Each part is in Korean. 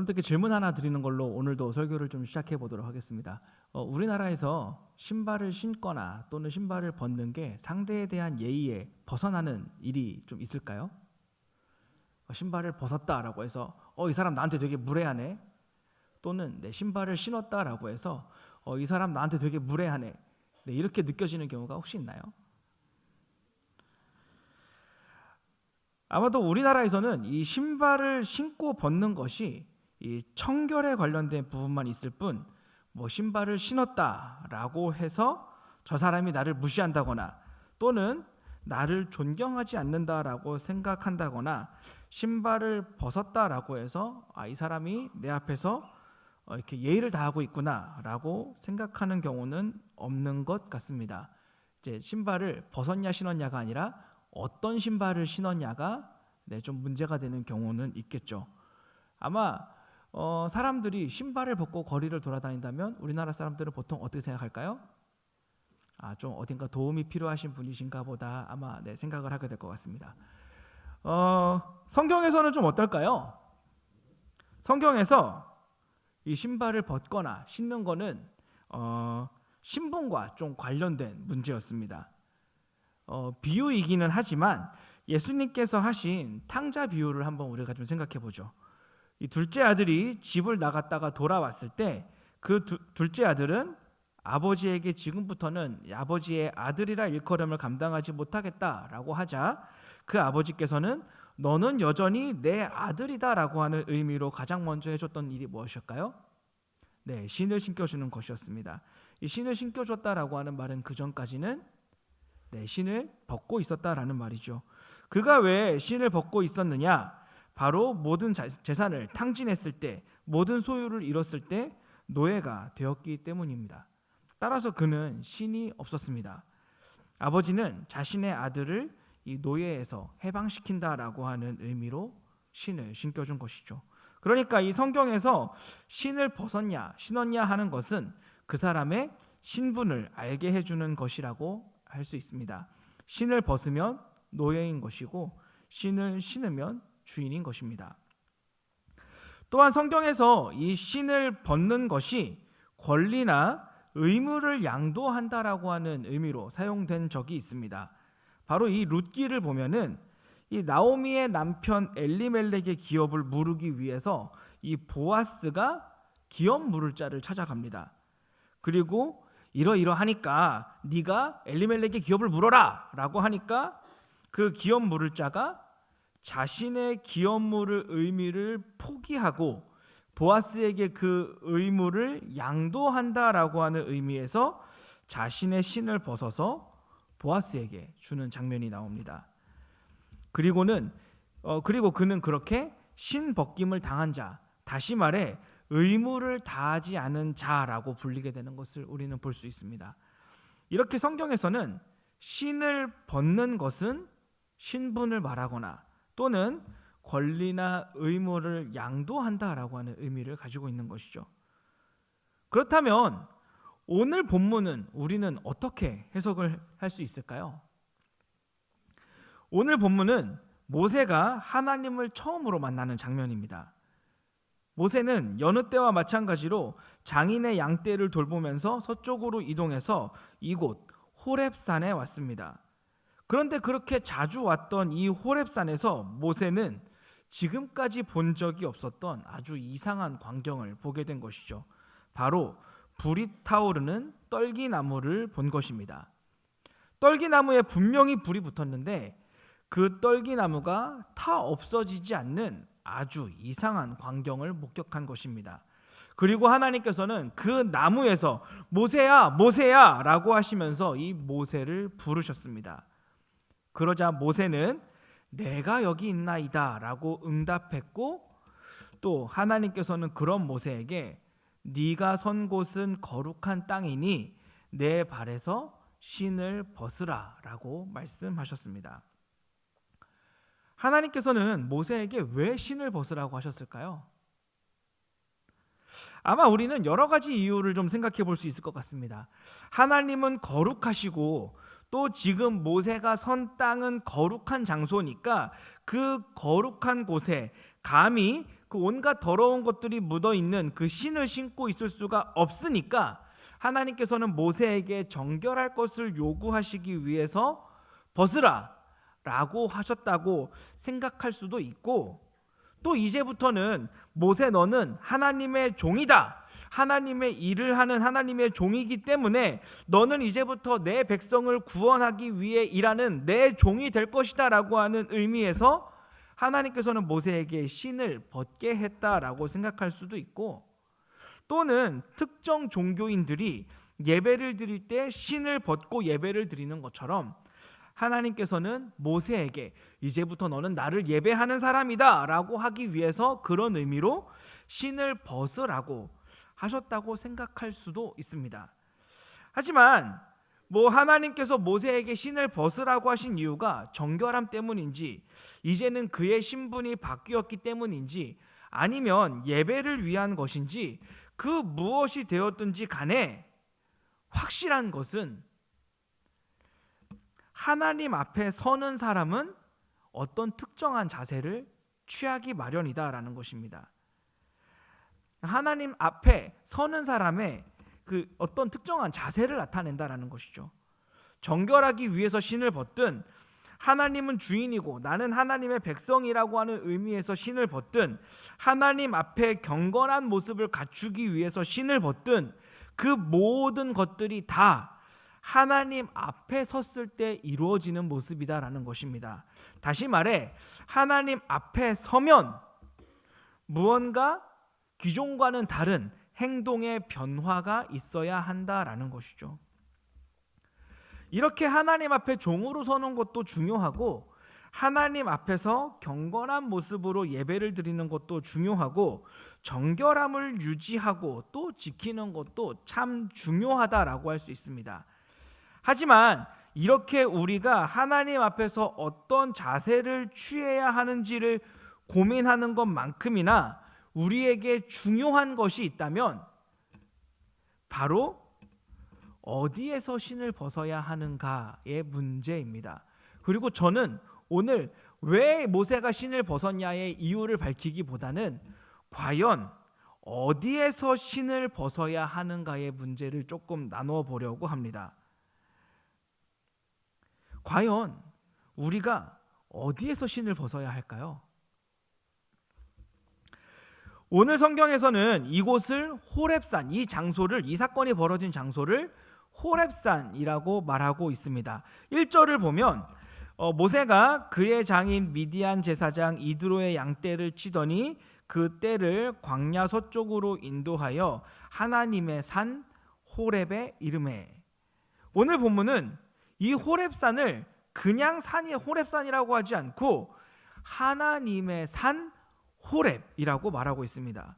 여러분들께 질문 하나 드리는 걸로 오늘도 설교를 좀 시작해 보도록 하겠습니다. 우리나라에서 신발을 신거나 또는 신발을 벗는 게 상대에 대한 예의에 벗어나는 일이 좀 있을까요? 신발을 벗었다라고 해서 이 사람 나한테 되게 무례하네, 또는 내 신발을 신었다라고 해서 이 사람 나한테 되게 무례하네, 이렇게 느껴지는 경우가 혹시 있나요? 아마도 우리나라에서는 이 신발을 신고 벗는 것이 이 청결에 관련된 부분만 있을 뿐, 신발을 신었다라고 해서 저 사람이 나를 무시한다거나 또는 나를 존경하지 않는다라고 생각한다거나, 신발을 벗었다라고 해서 이 사람이 내 앞에서 이렇게 예의를 다하고 있구나라고 생각하는 경우는 없는 것 같습니다. 이제 신발을 벗었냐 신었냐가 아니라 어떤 신발을 신었냐가 좀 문제가 되는 경우는 있겠죠. 아마 사람들이 신발을 벗고 거리를 돌아다닌다면 우리나라 사람들은 보통 어떻게 생각할까요? 좀 어딘가 도움이 필요하신 분이신가 보다 아마 생각을 하게 될 것 같습니다. 성경에서는 좀 어떨까요? 성경에서 이 신발을 벗거나 신는 거는 신분과 좀 관련된 문제였습니다. 비유이기는 하지만 예수님께서 하신 탕자 비유를 한번 우리가 좀 생각해 보죠. 이 둘째 아들이 집을 나갔다가 돌아왔을 때 그 둘째 아들은 아버지에게 지금부터는 아버지의 아들이라 일컬음을 감당하지 못하겠다라고 하자, 그 아버지께서는 너는 여전히 내 아들이다라고 하는 의미로 가장 먼저 해줬던 일이 무엇일까요? 신을 신겨주는 것이었습니다. 이 신을 신겨줬다라고 하는 말은 그 전까지는 신을 벗고 있었다라는 말이죠. 그가 왜 신을 벗고 있었느냐? 바로 모든 재산을 탕진했을 때, 모든 소유를 잃었을 때 노예가 되었기 때문입니다. 따라서 그는 신이 없었습니다. 아버지는 자신의 아들을 이 노예에서 해방시킨다라고 하는 의미로 신을 신겨준 것이죠. 그러니까 이 성경에서 신을 벗었냐 신었냐 하는 것은 그 사람의 신분을 알게 해주는 것이라고 할 수 있습니다. 신을 벗으면 노예인 것이고 신을 신으면 주인인 것입니다. 또한 성경에서 이 신을 벗는 것이 권리나 의무를 양도한다라고 하는 의미로 사용된 적이 있습니다. 바로 이 룻기를 보면은 이 나오미의 남편 엘리멜렉의 기업을 무르기 위해서 이 보아스가 기업 물을 자를 찾아갑니다. 그리고 이러이러하니까 네가 엘리멜렉의 기업을 물어라 라고 하니까 그 기업 물을 자가 자신의 기업 물을 의미를 포기하고 보아스에게 그 의무를 양도한다라고 하는 의미에서 자신의 신을 벗어서 보아스에게 주는 장면이 나옵니다. 그리고 그는 그렇게 신 벗김을 당한 자, 다시 말해 의무를 다하지 않은 자라고 불리게 되는 것을 우리는 볼 수 있습니다. 이렇게 성경에서는 신을 벗는 것은 신분을 말하거나 또는 권리나 의무를 양도한다라고 하는 의미를 가지고 있는 것이죠. 그렇다면 오늘 본문은 우리는 어떻게 해석을 할 수 있을까요? 오늘 본문은 모세가 하나님을 처음으로 만나는 장면입니다. 모세는 여느 때와 마찬가지로 장인의 양떼를 돌보면서 서쪽으로 이동해서 이곳 호렙산에 왔습니다. 그런데 그렇게 자주 왔던 이 호렙산에서 모세는 지금까지 본 적이 없었던 아주 이상한 광경을 보게 된 것이죠. 바로 불이 타오르는 떨기나무를 본 것입니다. 떨기나무에 분명히 불이 붙었는데 그 떨기나무가 타 없어지지 않는 아주 이상한 광경을 목격한 것입니다. 그리고 하나님께서는 그 나무에서 모세야 모세야 라고 하시면서 이 모세를 부르셨습니다. 그러자 모세는 내가 여기 있나이다 라고 응답했고, 또 하나님께서는 그런 모세에게 네가 선 곳은 거룩한 땅이니 내 발에서 신을 벗으라 라고 말씀하셨습니다. 하나님께서는 모세에게 왜 신을 벗으라고 하셨을까요? 아마 우리는 여러 가지 이유를 좀 생각해 볼 수 있을 것 같습니다. 하나님은 거룩하시고 또 지금 모세가 선 땅은 거룩한 장소니까 그 거룩한 곳에 감히 그 온갖 더러운 것들이 묻어 있는 그 신을 신고 있을 수가 없으니까 하나님께서는 모세에게 정결할 것을 요구하시기 위해서 벗으라 라고 하셨다고 생각할 수도 있고, 또 이제부터는 모세 너는 하나님의 종이다, 하나님의 일을 하는 하나님의 종이기 때문에 너는 이제부터 내 백성을 구원하기 위해 일하는 내 종이 될 것이다 라고 하는 의미에서 하나님께서는 모세에게 신을 벗게 했다라고 생각할 수도 있고, 또는 특정 종교인들이 예배를 드릴 때 신을 벗고 예배를 드리는 것처럼 하나님께서는 모세에게 이제부터 너는 나를 예배하는 사람이다 라고 하기 위해서 그런 의미로 신을 벗으라고 하셨다고 생각할 수도 있습니다. 하지만 하나님께서 모세에게 신을 벗으라고 하신 이유가 정결함 때문인지, 이제는 그의 신분이 바뀌었기 때문인지, 아니면 예배를 위한 것인지, 그 무엇이 되었든지 간에 확실한 것은 하나님 앞에 서는 사람은 어떤 특정한 자세를 취하기 마련이다라는 것입니다. 하나님 앞에 서는 사람의 그 어떤 특정한 자세를 나타낸다라는 것이죠. 정결하기 위해서 신을 벗든, 하나님은 주인이고 나는 하나님의 백성이라고 하는 의미에서 신을 벗든, 하나님 앞에 경건한 모습을 갖추기 위해서 신을 벗든, 그 모든 것들이 다 하나님 앞에 섰을 때 이루어지는 모습이다라는 것입니다. 다시 말해 하나님 앞에 서면 무언가 기존과는 다른 행동의 변화가 있어야 한다라는 것이죠. 이렇게 하나님 앞에 종으로 서는 것도 중요하고, 하나님 앞에서 경건한 모습으로 예배를 드리는 것도 중요하고, 정결함을 유지하고 또 지키는 것도 참 중요하다라고 할 수 있습니다. 하지만 이렇게 우리가 하나님 앞에서 어떤 자세를 취해야 하는지를 고민하는 것만큼이나 우리에게 중요한 것이 있다면 바로 어디에서 신을 벗어야 하는가의 문제입니다. 그리고 저는 오늘 왜 모세가 신을 벗었냐의 이유를 밝히기보다는 과연 어디에서 신을 벗어야 하는가의 문제를 조금 나누어 보려고 합니다. 과연 우리가 어디에서 신을 벗어야 할까요? 오늘 성경에서는 이곳을 호렙산, 이 장소를, 이 사건이 벌어진 장소를 호렙산이라고 말하고 있습니다. 1절을 보면 모세가 그의 장인 미디안 제사장 이드로의 양떼를 치더니 그 떼를 광야 서쪽으로 인도하여 하나님의 산 호렙에 이르매. 오늘 본문은 이 호렙산을 그냥 산이 호렙산이라고 하지 않고 하나님의 산 호렙이라고 말하고 있습니다.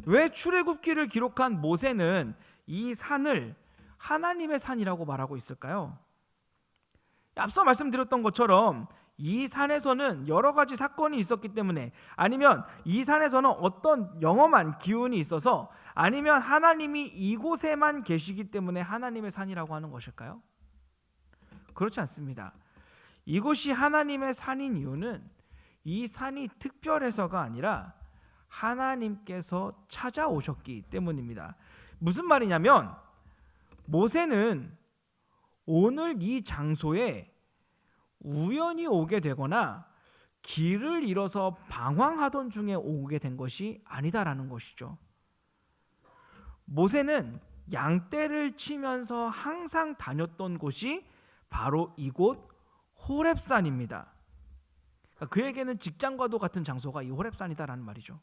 왜 출애굽기를 기록한 모세는 이 산을 하나님의 산이라고 말하고 있을까요? 앞서 말씀드렸던 것처럼 이 산에서는 여러 가지 사건이 있었기 때문에, 아니면 이 산에서는 어떤 영험한 기운이 있어서, 아니면 하나님이 이곳에만 계시기 때문에 하나님의 산이라고 하는 것일까요? 그렇지 않습니다. 이곳이 하나님의 산인 이유는 이 산이 특별해서가 아니라 하나님께서 찾아오셨기 때문입니다. 무슨 말이냐면 모세는 오늘 이 장소에 우연히 오게 되거나 길을 잃어서 방황하던 중에 오게 된 것이 아니다라는 것이죠. 모세는 양떼를 치면서 항상 다녔던 곳이 바로 이곳 호렙산입니다. 그에게는 직장과도 같은 장소가 이 호렙산이다라는 말이죠.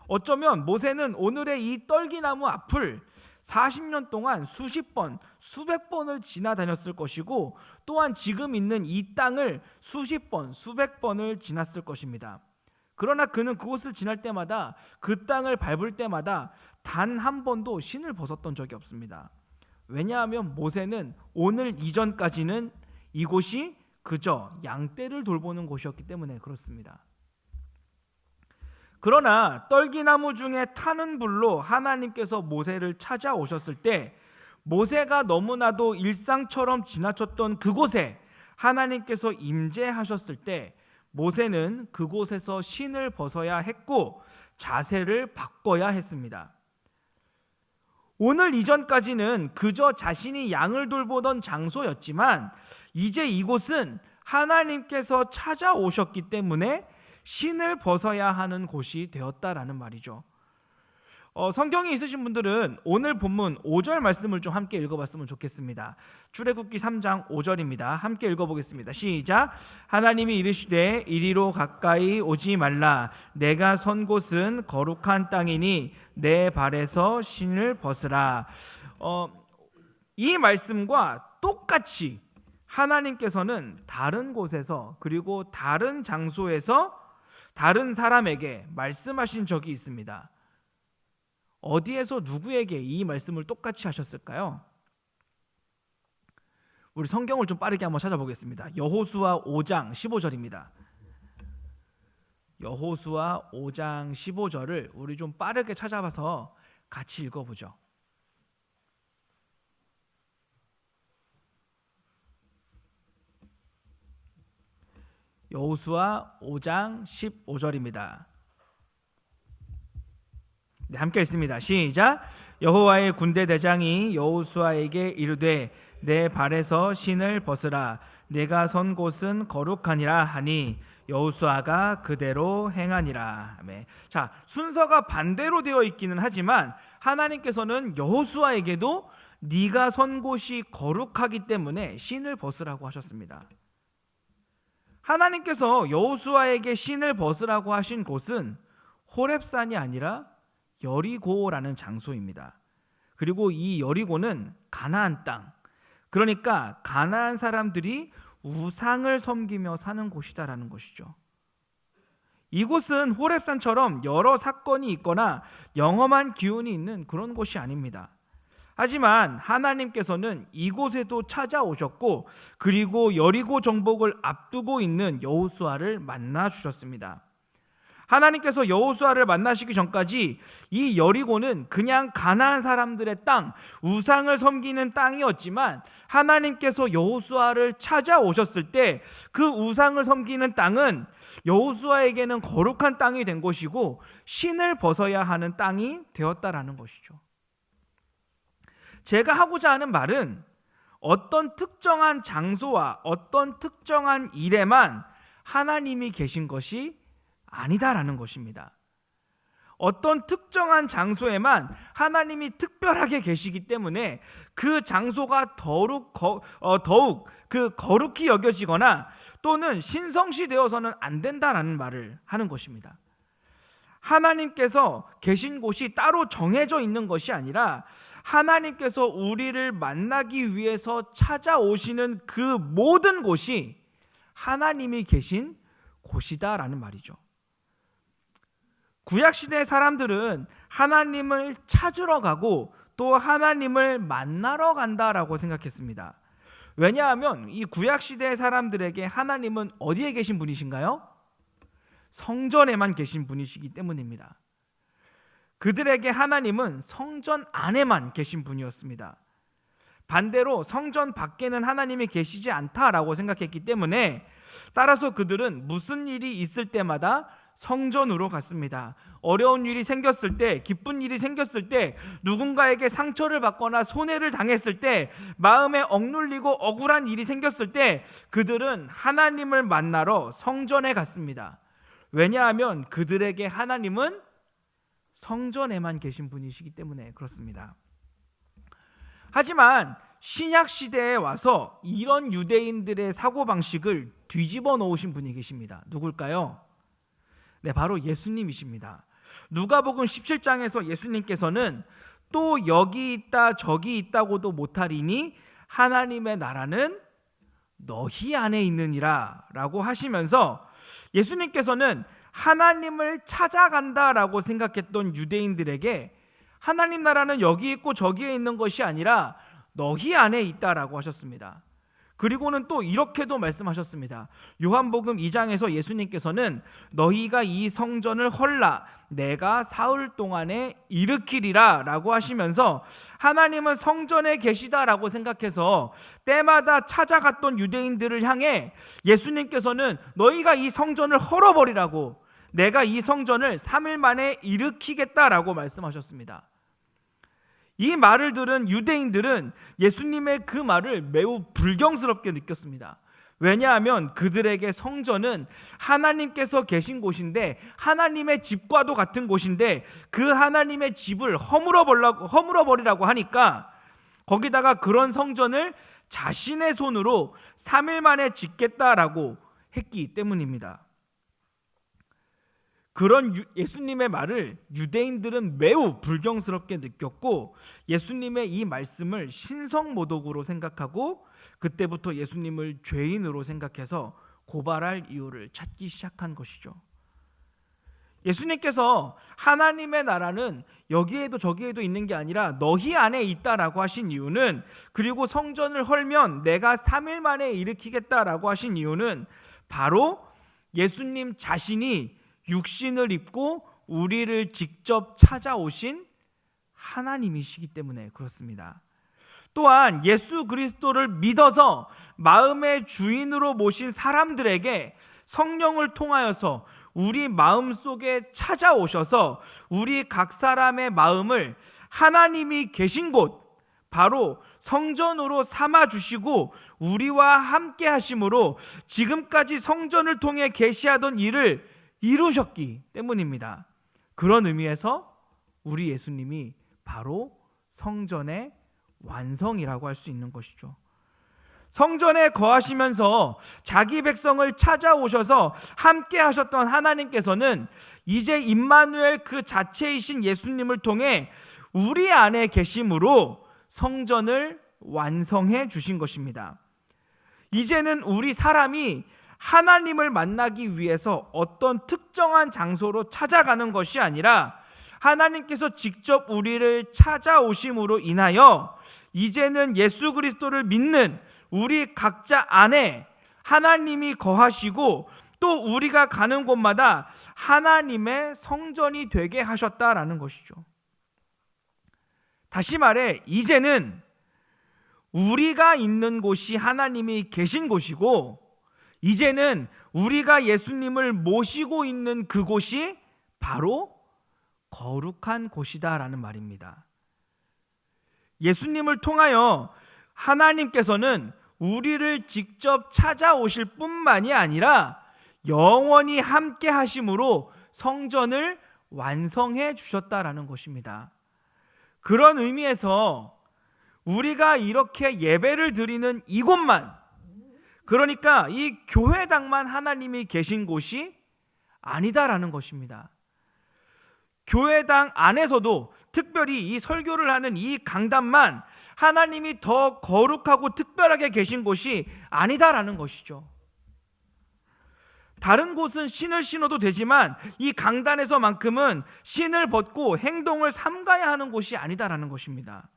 어쩌면 모세는 오늘의 이 떨기나무 앞을 40년 동안 수십 번, 수백 번을 지나다녔을 것이고, 또한 지금 있는 이 땅을 수십 번, 수백 번을 지났을 것입니다. 그러나 그는 그곳을 지날 때마다, 그 땅을 밟을 때마다 단 한 번도 신을 벗었던 적이 없습니다. 왜냐하면 모세는 오늘 이전까지는 이곳이 그저 양떼를 돌보는 곳이었기 때문에 그렇습니다. 그러나 떨기나무 중에 타는 불로 하나님께서 모세를 찾아오셨을 때, 모세가 너무나도 일상처럼 지나쳤던 그곳에 하나님께서 임재하셨을 때, 모세는 그곳에서 신을 벗어야 했고 자세를 바꿔야 했습니다. 오늘 이전까지는 그저 자신이 양을 돌보던 장소였지만 이제 이곳은 하나님께서 찾아오셨기 때문에 신을 벗어야 하는 곳이 되었다라는 말이죠. 성경이 있으신 분들은 오늘 본문 5절 말씀을 좀 함께 읽어봤으면 좋겠습니다. 출애굽기 3장 5절입니다. 함께 읽어보겠습니다. 시작. 하나님이 이르시되 이리로 가까이 오지 말라. 내가 선 곳은 거룩한 땅이니 내 발에서 신을 벗으라. 이 말씀과 똑같이 하나님께서는 다른 곳에서 그리고 다른 장소에서 다른 사람에게 말씀하신 적이 있습니다. 어디에서 누구에게 이 말씀을 똑같이 하셨을까요? 우리 성경을 좀 빠르게 한번 찾아보겠습니다. 여호수아 5장 15절입니다. 여호수아 5장 15절을 우리 좀 빠르게 찾아봐서 같이 읽어보죠. 여호수아 5장 15절입니다. 네, 함께 읽습니다. 시작. 여호와의 군대 대장이 여호수아에게 이르되 내 발에서 신을 벗으라. 내가 선 곳은 거룩하니라 하니 여호수아가 그대로 행하니라. 아멘. 자, 순서가 반대로 되어 있기는 하지만 하나님께서는 여호수아에게도 네가 선 곳이 거룩하기 때문에 신을 벗으라고 하셨습니다. 하나님께서 여호수아에게 신을 벗으라고 하신 곳은 호렙산이 아니라 여리고라는 장소입니다. 그리고 이 여리고는 가나안 땅, 그러니까 가나안 사람들이 우상을 섬기며 사는 곳이다라는 것이죠. 이곳은 호렙산처럼 여러 사건이 있거나 영험한 기운이 있는 그런 곳이 아닙니다. 하지만 하나님께서는 이곳에도 찾아오셨고 그리고 여리고 정복을 앞두고 있는 여호수아를 만나 주셨습니다. 하나님께서 여호수아를 만나시기 전까지 이 여리고는 그냥 가나안 사람들의 땅, 우상을 섬기는 땅이었지만 하나님께서 여호수아를 찾아오셨을 때 그 우상을 섬기는 땅은 여호수아에게는 거룩한 땅이 된 것이고 신을 벗어야 하는 땅이 되었다라는 것이죠. 제가 하고자 하는 말은 어떤 특정한 장소와 어떤 특정한 일에만 하나님이 계신 것이 아니다라는 것입니다. 어떤 특정한 장소에만 하나님이 특별하게 계시기 때문에 그 장소가 더욱 거룩히 여겨지거나 또는 신성시 되어서는 안 된다라는 말을 하는 것입니다. 하나님께서 계신 곳이 따로 정해져 있는 것이 아니라 하나님께서 우리를 만나기 위해서 찾아오시는 그 모든 곳이 하나님이 계신 곳이다라는 말이죠. 구약시대 사람들은 하나님을 찾으러 가고 또 하나님을 만나러 간다라고 생각했습니다. 왜냐하면 이 구약시대 사람들에게 하나님은 어디에 계신 분이신가요? 성전에만 계신 분이시기 때문입니다. 그들에게 하나님은 성전 안에만 계신 분이었습니다. 반대로 성전 밖에는 하나님이 계시지 않다라고 생각했기 때문에 따라서 그들은 무슨 일이 있을 때마다 성전으로 갔습니다. 어려운 일이 생겼을 때, 기쁜 일이 생겼을 때, 누군가에게 상처를 받거나 손해를 당했을 때, 마음에 억눌리고 억울한 일이 생겼을 때 그들은 하나님을 만나러 성전에 갔습니다. 왜냐하면 그들에게 하나님은 성전에만 계신 분이시기 때문에 그렇습니다. 하지만 신약 시대에 와서 이런 유대인들의 사고방식을 뒤집어 놓으신 분이 계십니다. 누굴까요? 네, 바로 예수님이십니다. 누가복음 17장에서 예수님께서는 또 여기 있다 저기 있다고도 못하리니 하나님의 나라는 너희 안에 있느니라 라고 하시면서 예수님께서는 하나님을 찾아간다라고 생각했던 유대인들에게 하나님 나라는 여기 있고 저기에 있는 것이 아니라 너희 안에 있다라고 하셨습니다. 그리고는 또 이렇게도 말씀하셨습니다. 요한복음 2장에서 예수님께서는 너희가 이 성전을 헐라 내가 사흘 동안에 일으키리라 라고 하시면서 하나님은 성전에 계시다라고 생각해서 때마다 찾아갔던 유대인들을 향해 예수님께서는 너희가 이 성전을 헐어버리라고, 내가 이 성전을 3일 만에 일으키겠다라고 말씀하셨습니다. 이 말을 들은 유대인들은 예수님의 그 말을 매우 불경스럽게 느꼈습니다. 왜냐하면 그들에게 성전은 하나님께서 계신 곳인데, 하나님의 집과도 같은 곳인데 그 하나님의 집을 허물어버리라고 하니까, 거기다가 그런 성전을 자신의 손으로 3일 만에 짓겠다라고 했기 때문입니다. 그런 예수님의 말을 유대인들은 매우 불경스럽게 느꼈고 예수님의 이 말씀을 신성모독으로 생각하고 그때부터 예수님을 죄인으로 생각해서 고발할 이유를 찾기 시작한 것이죠. 예수님께서 하나님의 나라는 여기에도 저기에도 있는 게 아니라 너희 안에 있다라고 하신 이유는, 그리고 성전을 헐면 내가 3일 만에 일으키겠다라고 하신 이유는 바로 예수님 자신이 육신을 입고 우리를 직접 찾아오신 하나님이시기 때문에 그렇습니다. 또한 예수 그리스도를 믿어서 마음의 주인으로 모신 사람들에게 성령을 통하여서 우리 마음속에 찾아오셔서 우리 각 사람의 마음을 하나님이 계신 곳, 바로 성전으로 삼아주시고 우리와 함께 하심으로 지금까지 성전을 통해 계시하던 일을 이루셨기 때문입니다. 그런 의미에서 우리 예수님이 바로 성전의 완성이라고 할 수 있는 것이죠. 성전에 거하시면서 자기 백성을 찾아오셔서 함께 하셨던 하나님께서는 이제 임마누엘 그 자체이신 예수님을 통해 우리 안에 계심으로 성전을 완성해 주신 것입니다. 이제는 우리 사람이 하나님을 만나기 위해서 어떤 특정한 장소로 찾아가는 것이 아니라 하나님께서 직접 우리를 찾아오심으로 인하여 이제는 예수 그리스도를 믿는 우리 각자 안에 하나님이 거하시고 또 우리가 가는 곳마다 하나님의 성전이 되게 하셨다라는 것이죠. 다시 말해 이제는 우리가 있는 곳이 하나님이 계신 곳이고, 이제는 우리가 예수님을 모시고 있는 그곳이 바로 거룩한 곳이다라는 말입니다. 예수님을 통하여 하나님께서는 우리를 직접 찾아오실 뿐만이 아니라 영원히 함께 하심으로 성전을 완성해 주셨다라는 것입니다. 그런 의미에서 우리가 이렇게 예배를 드리는 이곳만, 그러니까 이 교회당만 하나님이 계신 곳이 아니다라는 것입니다. 교회당 안에서도 특별히 이 설교를 하는 이 강단만 하나님이 더 거룩하고 특별하게 계신 곳이 아니다라는 것이죠. 다른 곳은 신을 신어도 되지만 이 강단에서만큼은 신을 벗고 행동을 삼가야 하는 곳이 아니다라는 것입니다.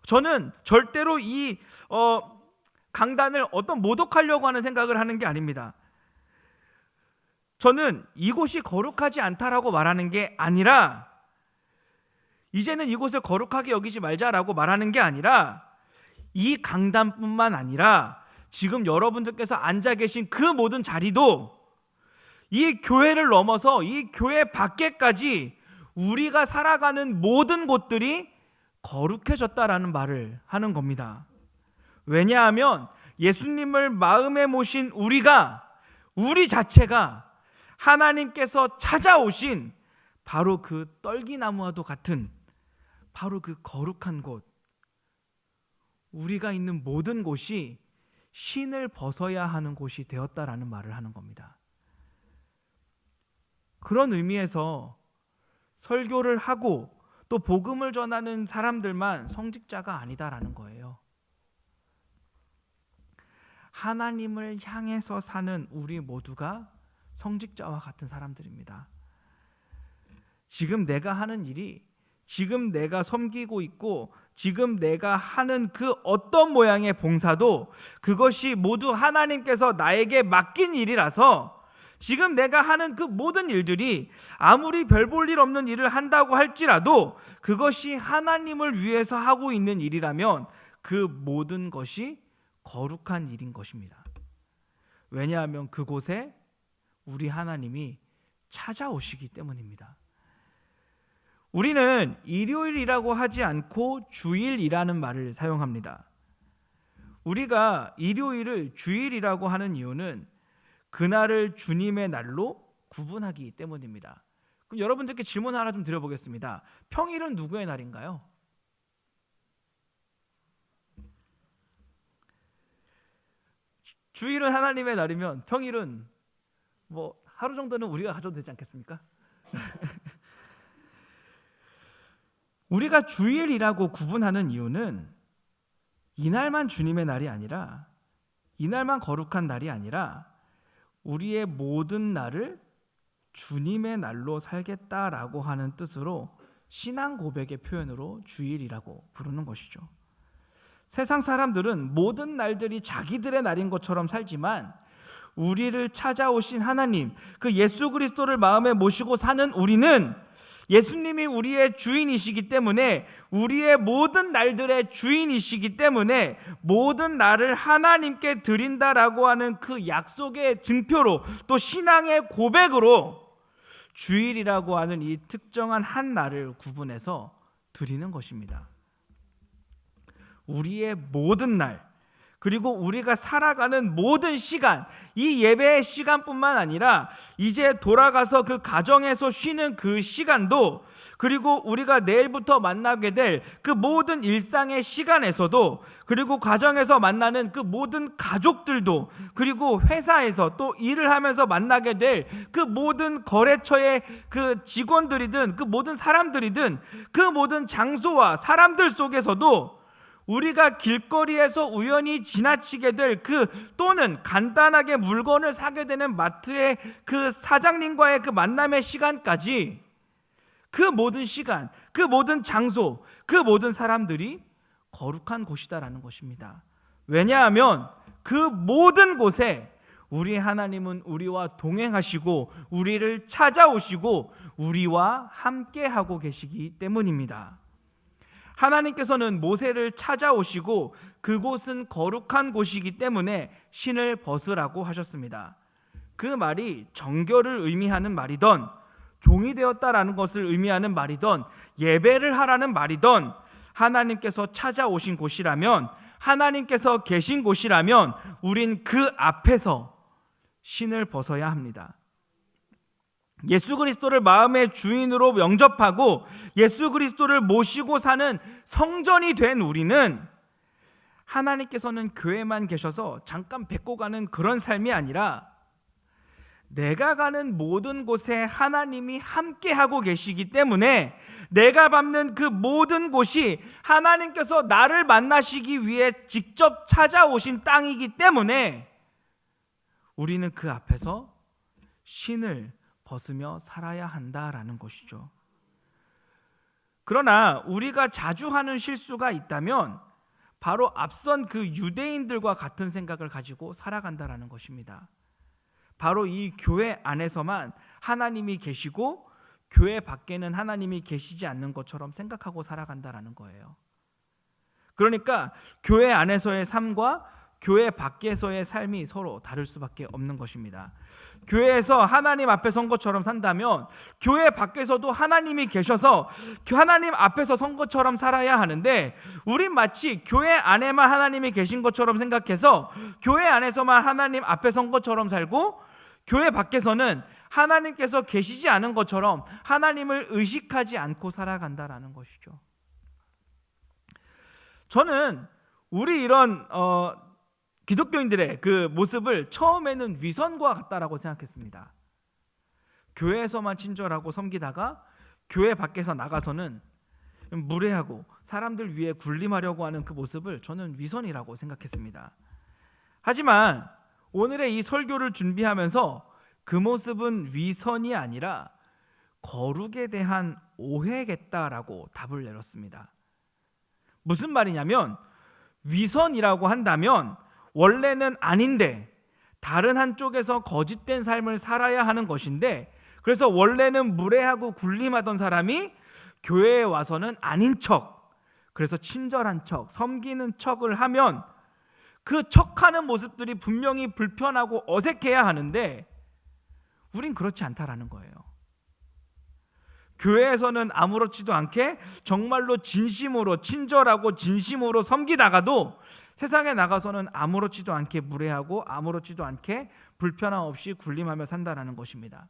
저는 절대로 이 강단을 어떤 모독하려고 하는 생각을 하는 게 아닙니다. 저는 이곳이 거룩하지 않다라고 말하는 게 아니라, 이제는 이곳을 거룩하게 여기지 말자라고 말하는 게 아니라, 이 강단뿐만 아니라 지금 여러분들께서 앉아 계신 그 모든 자리도 이 교회를 넘어서 이 교회 밖에까지 우리가 살아가는 모든 곳들이 거룩해졌다라는 말을 하는 겁니다. 왜냐하면 예수님을 마음에 모신 우리 자체가 하나님께서 찾아오신 바로 그 떨기나무와도 같은 바로 그 거룩한 곳, 우리가 있는 모든 곳이 신을 벗어야 하는 곳이 되었다라는 말을 하는 겁니다. 그런 의미에서 설교를 하고 또 복음을 전하는 사람들만 성직자가 아니다라는 거예요. 하나님을 향해서 사는 우리 모두가 성직자와 같은 사람들입니다. 지금 내가 하는 일이 지금 내가 섬기고 있고 지금 내가 하는 그 어떤 모양의 봉사도 그것이 모두 하나님께서 나에게 맡긴 일이라서 지금 내가 하는 그 모든 일들이 아무리 별 볼 일 없는 일을 한다고 할지라도 그것이 하나님을 위해서 하고 있는 일이라면 그 모든 것이 거룩한 일인 것입니다. 왜냐하면 그곳에 우리 하나님이 찾아오시기 때문입니다. 우리는 일요일이라고 하지 않고 주일이라는 말을 사용합니다. 우리가 일요일을 주일이라고 하는 이유는 그날을 주님의 날로 구분하기 때문입니다. 그럼 여러분들께 질문 하나 좀 드려보겠습니다. 평일은 누구의 날인가요? 주일은 하나님의 날이면 평일은 뭐 하루 정도는 우리가 가져도 되지 않겠습니까? 우리가 주일이라고 구분하는 이유는 이날만 주님의 날이 아니라 이날만 거룩한 날이 아니라 우리의 모든 날을 주님의 날로 살겠다라고 하는 뜻으로 신앙 고백의 표현으로 주일이라고 부르는 것이죠. 세상 사람들은 모든 날들이 자기들의 날인 것처럼 살지만 우리를 찾아오신 하나님, 그 예수 그리스도를 마음에 모시고 사는 우리는 예수님이 우리의 주인이시기 때문에 우리의 모든 날들의 주인이시기 때문에 모든 날을 하나님께 드린다라고 하는 그 약속의 증표로 또 신앙의 고백으로 주일이라고 하는 이 특정한 한 날을 구분해서 드리는 것입니다. 우리의 모든 날 그리고 우리가 살아가는 모든 시간, 이 예배의 시간뿐만 아니라 이제 돌아가서 그 가정에서 쉬는 그 시간도, 그리고 우리가 내일부터 만나게 될 그 모든 일상의 시간에서도, 그리고 가정에서 만나는 그 모든 가족들도, 그리고 회사에서 또 일을 하면서 만나게 될 그 모든 거래처의 그 직원들이든 그 모든 사람들이든 그 모든 장소와 사람들 속에서도 우리가 길거리에서 우연히 지나치게 될 그 또는 간단하게 물건을 사게 되는 마트의 그 사장님과의 그 만남의 시간까지 그 모든 시간, 그 모든 장소, 그 모든 사람들이 거룩한 곳이다라는 것입니다. 왜냐하면 그 모든 곳에 우리 하나님은 우리와 동행하시고 우리를 찾아오시고 우리와 함께하고 계시기 때문입니다. 하나님께서는 모세를 찾아오시고 그곳은 거룩한 곳이기 때문에 신을 벗으라고 하셨습니다. 그 말이 정결을 의미하는 말이던 종이 되었다라는 것을 의미하는 말이던 예배를 하라는 말이던 하나님께서 찾아오신 곳이라면, 하나님께서 계신 곳이라면 우린 그 앞에서 신을 벗어야 합니다. 예수 그리스도를 마음의 주인으로 영접하고 예수 그리스도를 모시고 사는 성전이 된 우리는 하나님께서는 교회만 계셔서 잠깐 뵙고 가는 그런 삶이 아니라 내가 가는 모든 곳에 하나님이 함께하고 계시기 때문에 내가 밟는 그 모든 곳이 하나님께서 나를 만나시기 위해 직접 찾아오신 땅이기 때문에 우리는 그 앞에서 신을 벗으며 살아야 한다라는 것이죠. 그러나 우리가 자주 하는 실수가 있다면 바로 앞선 그 유대인들과 같은 생각을 가지고 살아간다라는 것입니다. 바로 이 교회 안에서만 하나님이 계시고 교회 밖에는 하나님이 계시지 않는 것처럼 생각하고 살아간다라는 거예요. 그러니까 교회 안에서의 삶과 교회 밖에서의 삶이 서로 다를 수밖에 없는 것입니다. 교회에서 하나님 앞에 선 것처럼 산다면 교회 밖에서도 하나님이 계셔서 하나님 앞에서 선 것처럼 살아야 하는데, 우린 마치 교회 안에만 하나님이 계신 것처럼 생각해서 교회 안에서만 하나님 앞에 선 것처럼 살고 교회 밖에서는 하나님께서 계시지 않은 것처럼 하나님을 의식하지 않고 살아간다라는 것이죠. 저는 우리 이런 기독교인들의 그 모습을 처음에는 위선과 같다라고 생각했습니다. 교회에서만 친절하고 섬기다가 교회 밖에서 나가서는 무례하고 사람들 위해 군림하려고 하는 그 모습을 저는 위선이라고 생각했습니다. 하지만 오늘의 이 설교를 준비하면서 그 모습은 위선이 아니라 거룩에 대한 오해겠다라고 답을 내렸습니다. 무슨 말이냐면 위선이라고 한다면 원래는 아닌데 다른 한쪽에서 거짓된 삶을 살아야 하는 것인데, 그래서 원래는 무례하고 군림하던 사람이 교회에 와서는 아닌 척, 그래서 친절한 척, 섬기는 척을 하면 그 척하는 모습들이 분명히 불편하고 어색해야 하는데 우린 그렇지 않다라는 거예요. 교회에서는 아무렇지도 않게 정말로 진심으로 친절하고 진심으로 섬기다가도 세상에 나가서는 아무렇지도 않게 무례하고 아무렇지도 않게 불편함 없이 군림하며 산다라는 것입니다.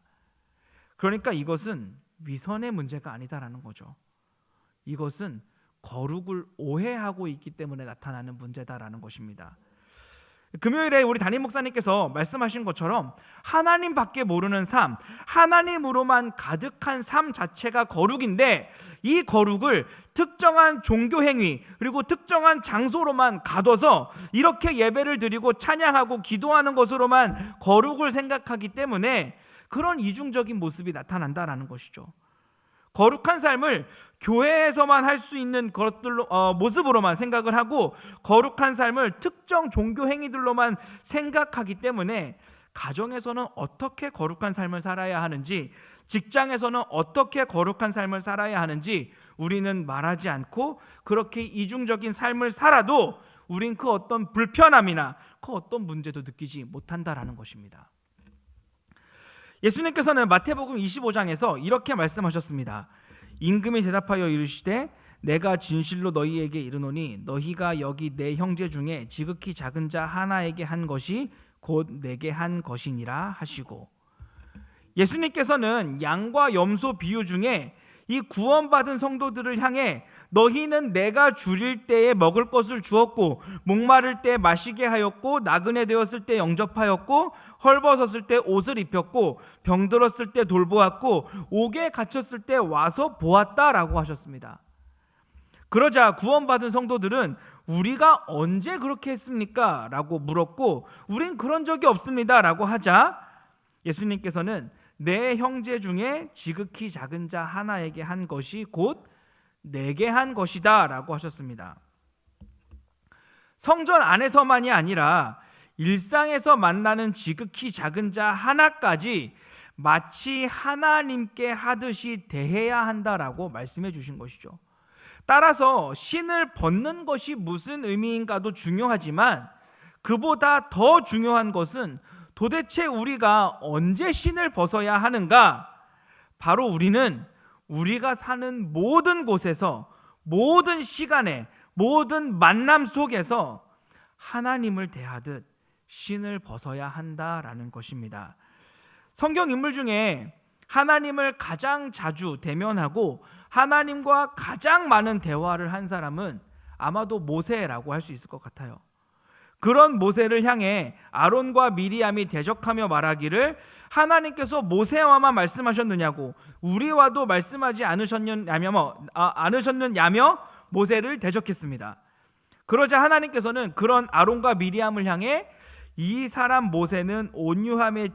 그러니까 이것은 위선의 문제가 아니다라는 거죠. 이것은 거룩을 오해하고 있기 때문에 나타나는 문제다라는 것입니다. 금요일에 우리 담임 목사님께서 말씀하신 것처럼 하나님밖에 모르는 삶, 하나님으로만 가득한 삶 자체가 거룩인데, 이 거룩을 특정한 종교 행위 그리고 특정한 장소로만 가둬서 이렇게 예배를 드리고 찬양하고 기도하는 것으로만 거룩을 생각하기 때문에 그런 이중적인 모습이 나타난다라는 것이죠. 거룩한 삶을 교회에서만 할 수 있는 것들로 모습으로만 생각을 하고 거룩한 삶을 특정 종교 행위들로만 생각하기 때문에 가정에서는 어떻게 거룩한 삶을 살아야 하는지, 직장에서는 어떻게 거룩한 삶을 살아야 하는지 우리는 말하지 않고 그렇게 이중적인 삶을 살아도 우린 그 어떤 불편함이나 그 어떤 문제도 느끼지 못한다라는 것입니다. 예수님께서는 마태복음 25장에서 이렇게 말씀하셨습니다. 임금이 대답하여 이르시되 내가 진실로 너희에게 이르노니 너희가 여기 내 형제 중에 지극히 작은 자 하나에게 한 것이 곧 내게 한 것이니라 하시고, 예수님께서는 양과 염소 비유 중에 이 구원받은 성도들을 향해 너희는 내가 줄일 때에 먹을 것을 주었고 목마를 때 마시게 하였고 나그네 되었을 때 영접하였고 헐벗었을 때 옷을 입혔고 병들었을 때 돌보았고 옥에 갇혔을 때 와서 보았다라고 하셨습니다. 그러자 구원받은 성도들은 우리가 언제 그렇게 했습니까? 라고 물었고 우린 그런 적이 없습니다 라고 하자 예수님께서는 내 형제 중에 지극히 작은 자 하나에게 한 것이 곧 내게 한 것이다 라고 하셨습니다. 성전 안에서만이 아니라 일상에서 만나는 지극히 작은 자 하나까지 마치 하나님께 하듯이 대해야 한다라고 말씀해 주신 것이죠. 따라서 신을 벗는 것이 무슨 의미인가도 중요하지만 그보다 더 중요한 것은 도대체 우리가 언제 신을 벗어야 하는가? 바로 우리는 우리가 사는 모든 곳에서 모든 시간에 모든 만남 속에서 하나님을 대하듯 신을 벗어야 한다라는 것입니다. 성경 인물 중에 하나님을 가장 자주 대면하고 하나님과 가장 많은 대화를 한 사람은 아마도 모세라고 할 수 있을 것 같아요. 그런 모세를 향해 아론과 미리암이 대적하며 말하기를 하나님께서 모세와만 말씀하셨느냐고 우리와도 말씀하지 않으셨느냐며 모세를 대적했습니다. 그러자 하나님께서는 그런 아론과 미리암을 향해 이 사람 모세는 온유함이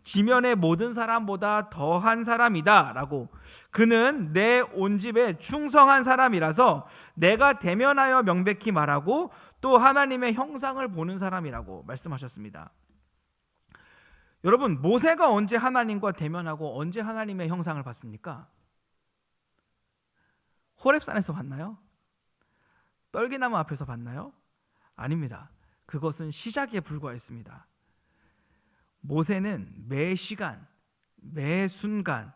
지면의 모든 사람보다 더한 사람이다 라고, 그는 내 온 집에 충성한 사람이라서 내가 대면하여 명백히 말하고 또 하나님의 형상을 보는 사람이라고 말씀하셨습니다. 여러분, 모세가 언제 하나님과 대면하고 언제 하나님의 형상을 봤습니까? 호렙산에서 봤나요? 떨기나무 앞에서 봤나요? 아닙니다. 그것은 시작에 불과했습니다. 모세는 매 시간, 매 순간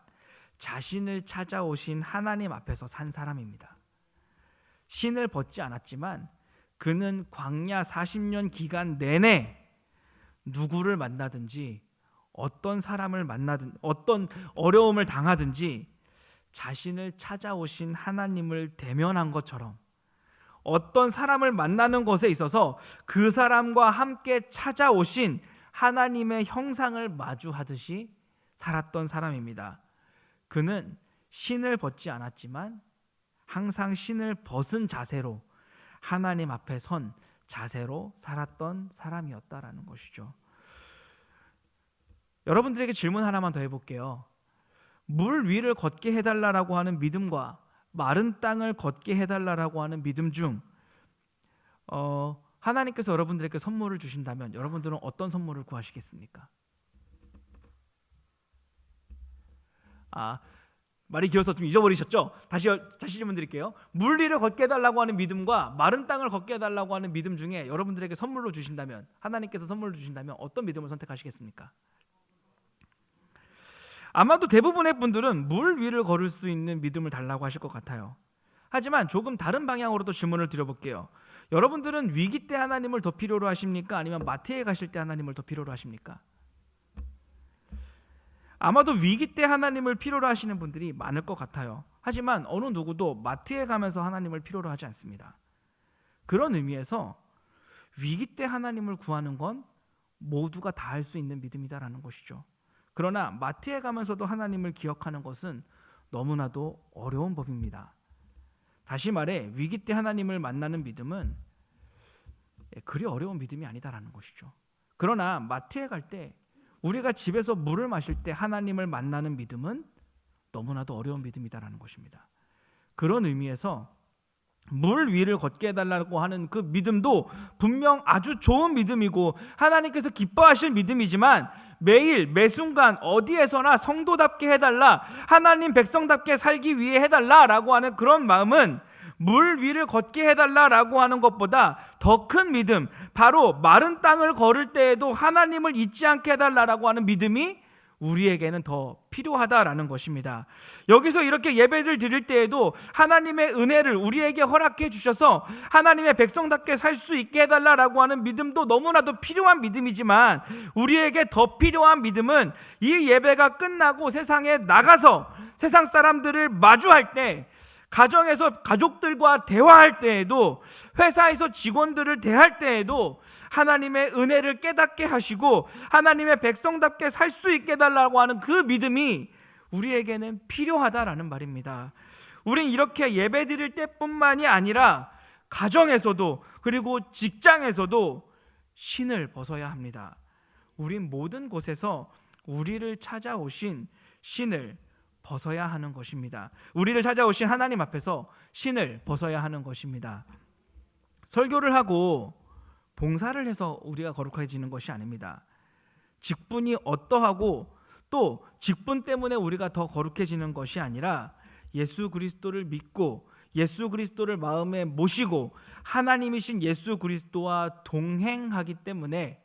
자신을 찾아오신 하나님 앞에서 산 사람입니다. 신을 벗지 않았지만 그는 광야 40년 기간 내내 누구를 만나든지 어떤 사람을 만나든 어떤 어려움을 당하든지 자신을 찾아오신 하나님을 대면한 것처럼 어떤 사람을 만나는 것에 있어서 그 사람과 함께 찾아오신 하나님의 형상을 마주하듯이 살았던 사람입니다. 그는 신을 벗지 않았지만 항상 신을 벗은 자세로 하나님 앞에 선 자세로 살았던 사람이었다라는 것이죠. 여러분들에게 질문 하나만 더 해볼게요. 물 위를 걷게 해달라고 하는 믿음과 마른 땅을 걷게 해달라고 하는 믿음 중 하나님께서 여러분들에게 선물을 주신다면 여러분들은 어떤 선물을 구하시겠습니까? 말이 길어서 좀 잊어버리셨죠? 다시 질문 드릴게요. 물 위를 걷게 해달라고 하는 믿음과 마른 땅을 걷게 해달라고 하는 믿음 중에 여러분들에게 선물로 주신다면, 하나님께서 선물로 주신다면 어떤 믿음을 선택하시겠습니까? 아마도 대부분의 분들은 물 위를 걸을 수 있는 믿음을 달라고 하실 것 같아요. 하지만 조금 다른 방향으로도 질문을 드려볼게요. 여러분들은 위기 때 하나님을 더 필요로 하십니까? 아니면 마트에 가실 때 하나님을 더 필요로 하십니까? 아마도 위기 때 하나님을 필요로 하시는 분들이 많을 것 같아요. 하지만 어느 누구도 마트에 가면서 하나님을 필요로 하지 않습니다. 그런 의미에서 위기 때 하나님을 구하는 건 모두가 다 할 수 있는 믿음이다라는 것이죠. 그러나 마트에 가면서도 하나님을 기억하는 것은 너무나도 어려운 법입니다. 다시 말해 위기 때 하나님을 만나는 믿음은 그리 어려운 믿음이 아니다라는 것이죠. 그러나 마트에 갈 때, 우리가 집에서 물을 마실 때 하나님을 만나는 믿음은 너무나도 어려운 믿음이다라는 것입니다. 그런 의미에서 물 위를 걷게 해달라고 하는 그 믿음도 분명 아주 좋은 믿음이고 하나님께서 기뻐하실 믿음이지만, 매일 매순간 어디에서나 성도답게 해달라, 하나님 백성답게 살기 위해 해달라라고 하는 그런 마음은 물 위를 걷게 해달라라고 하는 것보다 더 큰 믿음, 바로 마른 땅을 걸을 때에도 하나님을 잊지 않게 해달라라고 하는 믿음이 우리에게는 더 필요하다라는 것입니다. 여기서 이렇게 예배를 드릴 때에도 하나님의 은혜를 우리에게 허락해 주셔서 하나님의 백성답게 살 수 있게 해달라라고 하는 믿음도 너무나도 필요한 믿음이지만, 우리에게 더 필요한 믿음은 이 예배가 끝나고 세상에 나가서 세상 사람들을 마주할 때, 가정에서 가족들과 대화할 때에도, 회사에서 직원들을 대할 때에도 하나님의 은혜를 깨닫게 하시고 하나님의 백성답게 살 수 있게 해달라고 하는 그 믿음이 우리에게는 필요하다라는 말입니다. 우린 이렇게 예배 드릴 때뿐만이 아니라 가정에서도, 그리고 직장에서도 신을 벗어야 합니다. 우린 모든 곳에서 우리를 찾아오신 신을 벗어야 하는 것입니다. 우리를 찾아오신 하나님 앞에서 신을 벗어야 하는 것입니다. 설교를 하고 봉사를 해서 우리가 거룩해지는 것이 아닙니다. 직분이 어떠하고 또 직분 때문에 우리가 더 거룩해지는 것이 아니라, 예수 그리스도를 믿고 예수 그리스도를 마음에 모시고 하나님이신 예수 그리스도와 동행하기 때문에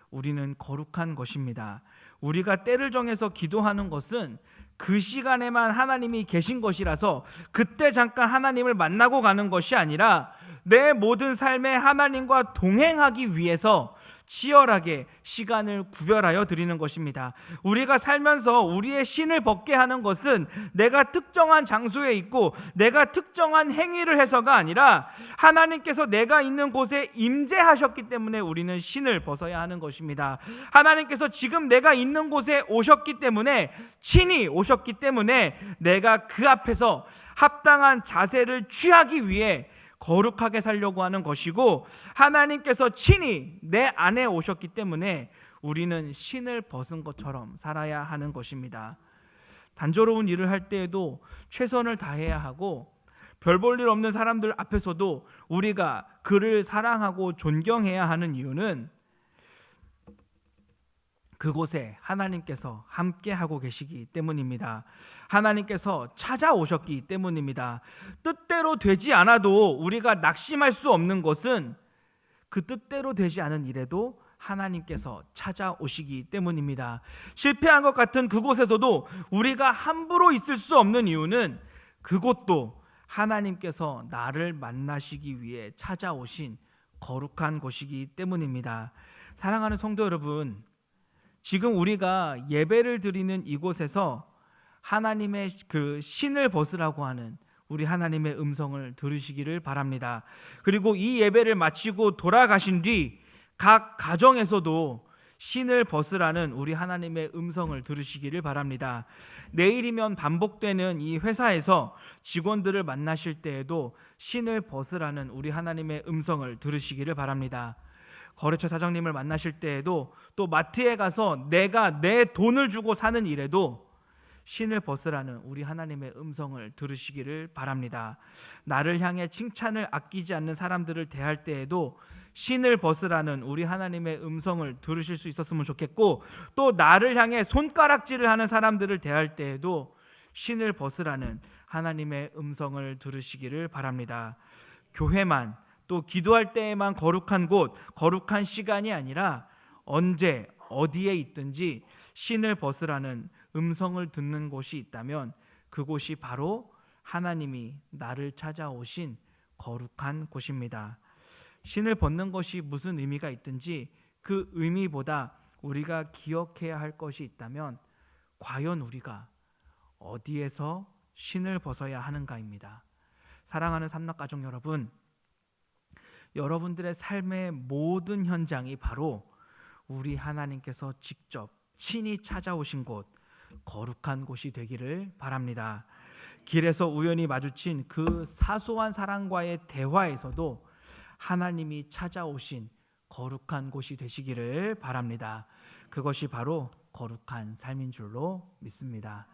우리는 거룩한 것입니다. 우리가 때를 정해서 기도하는 것은 그 시간에만 하나님이 계신 것이라서 그때 잠깐 하나님을 만나고 가는 것이 아니라, 내 모든 삶에 하나님과 동행하기 위해서 치열하게 시간을 구별하여 드리는 것입니다. 우리가 살면서 우리의 신을 벗게 하는 것은 내가 특정한 장소에 있고 내가 특정한 행위를 해서가 아니라, 하나님께서 내가 있는 곳에 임재하셨기 때문에 우리는 신을 벗어야 하는 것입니다. 하나님께서 지금 내가 있는 곳에 오셨기 때문에, 친히 오셨기 때문에 내가 그 앞에서 합당한 자세를 취하기 위해 거룩하게 살려고 하는 것이고, 하나님께서 친히 내 안에 오셨기 때문에 우리는 신을 벗은 것처럼 살아야 하는 것입니다. 단조로운 일을 할 때에도 최선을 다해야 하고, 별 볼 일 없는 사람들 앞에서도 우리가 그를 사랑하고 존경해야 하는 이유는 그곳에 하나님께서 함께하고 계시기 때문입니다. 하나님께서 찾아오셨기 때문입니다. 뜻대로 되지 않아도 우리가 낙심할 수 없는 것은 그 뜻대로 되지 않은 일에도 하나님께서 찾아오시기 때문입니다. 실패한 것 같은 그곳에서도 우리가 함부로 있을 수 없는 이유는 그곳도 하나님께서 나를 만나시기 위해 찾아오신 거룩한 곳이기 때문입니다. 사랑하는 성도 여러분, 지금 우리가 예배를 드리는 이곳에서 하나님의 그 신을 벗으라고 하는 우리 하나님의 음성을 들으시기를 바랍니다. 그리고 이 예배를 마치고 돌아가신 뒤 각 가정에서도 신을 벗으라는 우리 하나님의 음성을 들으시기를 바랍니다. 내일이면 반복되는 이 회사에서 직원들을 만나실 때에도 신을 벗으라는 우리 하나님의 음성을 들으시기를 바랍니다. 거래처 사장님을 만나실 때에도, 또 마트에 가서 내가 내 돈을 주고 사는 일에도 신을 벗으라는 우리 하나님의 음성을 들으시기를 바랍니다. 나를 향해 칭찬을 아끼지 않는 사람들을 대할 때에도 신을 벗으라는 우리 하나님의 음성을 들으실 수 있었으면 좋겠고, 또 나를 향해 손가락질을 하는 사람들을 대할 때에도 신을 벗으라는 하나님의 음성을 들으시기를 바랍니다. 교회만, 또 기도할 때에만 거룩한 곳, 거룩한 시간이 아니라 언제 어디에 있든지 신을 벗으라는 음성을 듣는 곳이 있다면 그곳이 바로 하나님이 나를 찾아오신 거룩한 곳입니다. 신을 벗는 것이 무슨 의미가 있든지 그 의미보다 우리가 기억해야 할 것이 있다면 과연 우리가 어디에서 신을 벗어야 하는가입니다. 사랑하는 삼락가족 여러분, 여러분들의 삶의 모든 현장이 바로 우리 하나님께서 직접 친히 찾아오신 곳, 거룩한 곳이 되기를 바랍니다. 길에서 우연히 마주친 그 사소한 사람과의 대화에서도 하나님이 찾아오신 거룩한 곳이 되시기를 바랍니다. 그것이 바로 거룩한 삶인 줄로 믿습니다.